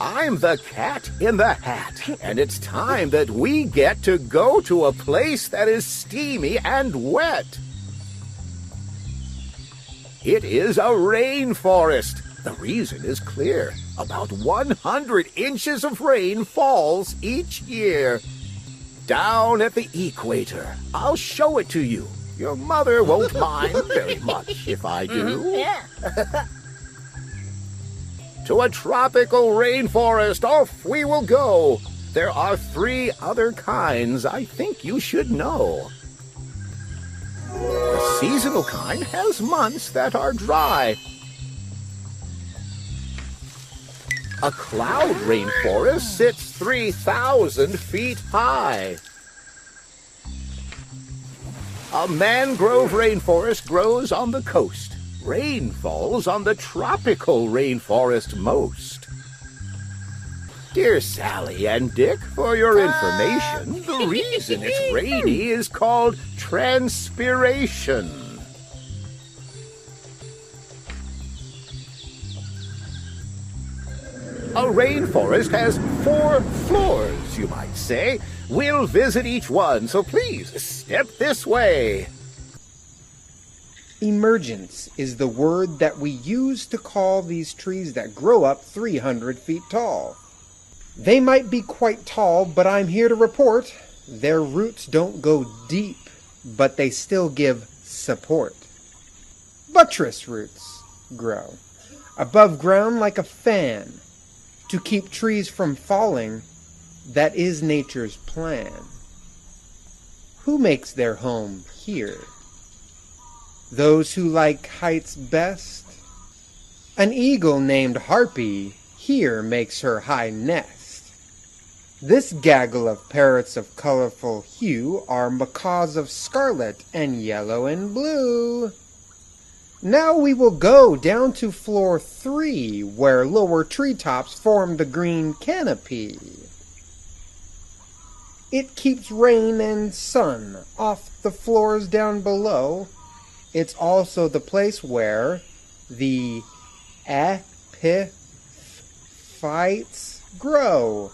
I'm the Cat in the Hat, and it's time that we get to go to a place that is steamy and wet. It is a rainforest. The reason is clear. About 100 inches of rain falls each year. Down at the equator. I'll show it to you. Your mother won't mind very much if I do. Yeah. To a tropical rainforest, off we will go. There are 3 other kinds I think you should know. The seasonal kind has months that are dry. A cloud rainforest sits 3,000 feet high. A mangrove rainforest grows on the coast. Rain falls on the tropical rainforest most. Dear Sally and Dick, for your information, the reason it's rainy is called transpiration. A rainforest has 4 floors, you might say. We'll visit each one, so please step this way. Emergence is the word that we use to call these trees that grow up 300 feet tall. They might be quite tall, but I'm here to report their roots don't go deep, but they still give support. Buttress roots grow above ground like a fan to keep trees from falling. That is nature's plan. Who makes their home here? Those who like heights best? An eagle named Harpy here makes her high nest. This gaggle of parrots of colorful hue are macaws of scarlet and yellow and blue. Now we will go down to floor 3, where lower treetops form the green canopy. It keeps rain and sun off the floors down below. It's also the place where the epiphytes grow.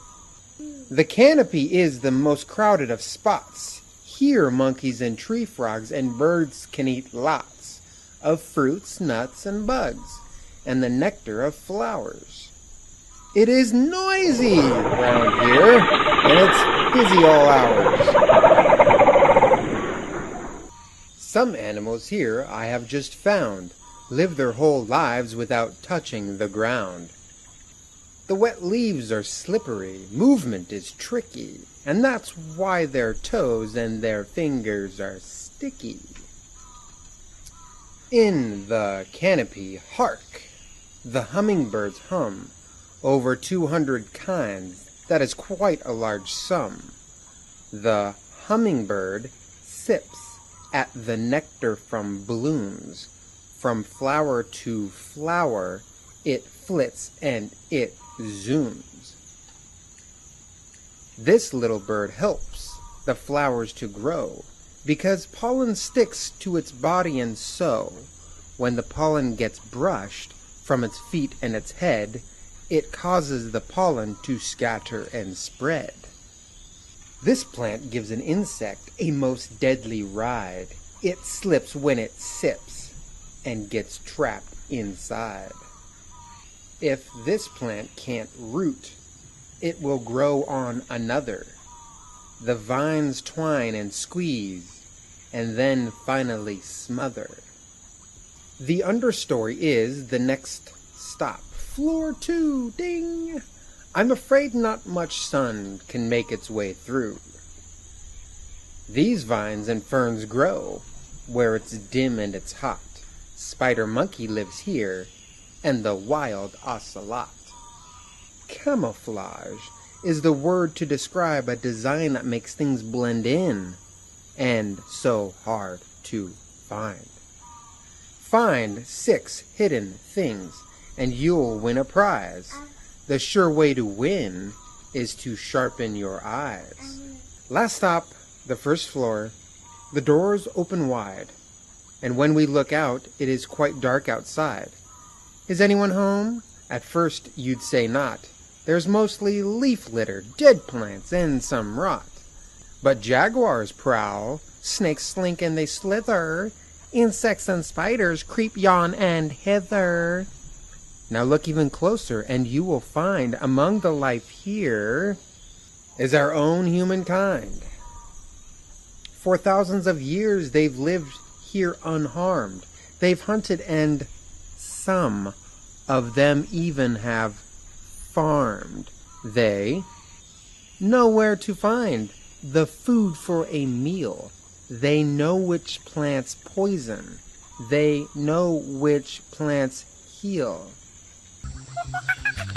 The canopy is the most crowded of spots. Here monkeys and tree frogs and birds can eat lots of fruits, nuts, and bugs, and the nectar of flowers. It is noisy around here, and it's busy all hours. Some animals here I have just found live their whole lives without touching the ground. The wet leaves are slippery, movement is tricky, and that's why their toes and their fingers are sticky. In the canopy, hark! The hummingbirds hum. Over 200 kinds, that is quite a large sum. The hummingbird sips at the nectar from blooms. From flower to flower, it flits and it zooms. This little bird helps the flowers to grow, because pollen sticks to its body, and so, when the pollen gets brushed from its feet and its head, it causes the pollen to scatter and spread. This plant gives an insect a most deadly ride. It slips when it sips and gets trapped inside. If this plant can't root, it will grow on another. The vines twine and squeeze, and then finally smother. The understory is the next stop. Floor 2, ding! I'm afraid not much sun can make its way through. These vines and ferns grow where it's dim and it's hot. Spider monkey lives here, and the wild ocelot. Camouflage is the word to describe a design that makes things blend in, and so hard to find. Find 6 hidden things, and you'll win a prize. The sure way to win is to sharpen your eyes. Last stop, the first floor. The doors open wide, and when we look out, it is quite dark outside. Is anyone home? At first you'd say not, There's mostly leaf litter, dead plants, and some rot. But jaguars prowl, snakes slink and they slither, insects and spiders creep yon and hither. Now look even closer, and you will find among the life here is our own humankind. For thousands of years they've lived here unharmed. They've hunted, and some of them even have farmed. They know where to find the food for a meal. They know which plants poison. They know which plants heal.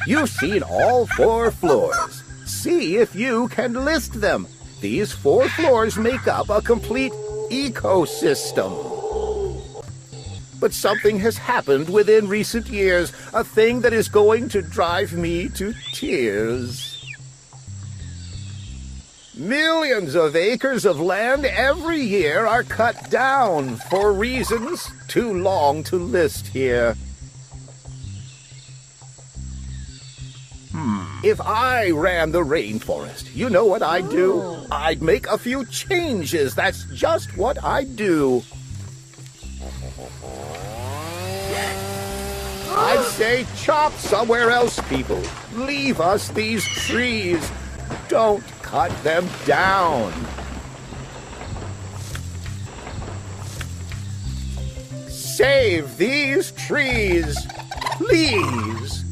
You've seen all 4 floors. See if you can list them. These 4 floors make up a complete ecosystem. But something has happened within recent years, a thing that is going to drive me to tears. Millions of acres of land every year are cut down for reasons too long to list here. If I ran the rainforest, you know what I'd do? I'd make a few changes. That's just what I'd do. I'd say chop somewhere else, people. Leave us these trees. Don't cut them down. Save these trees, please.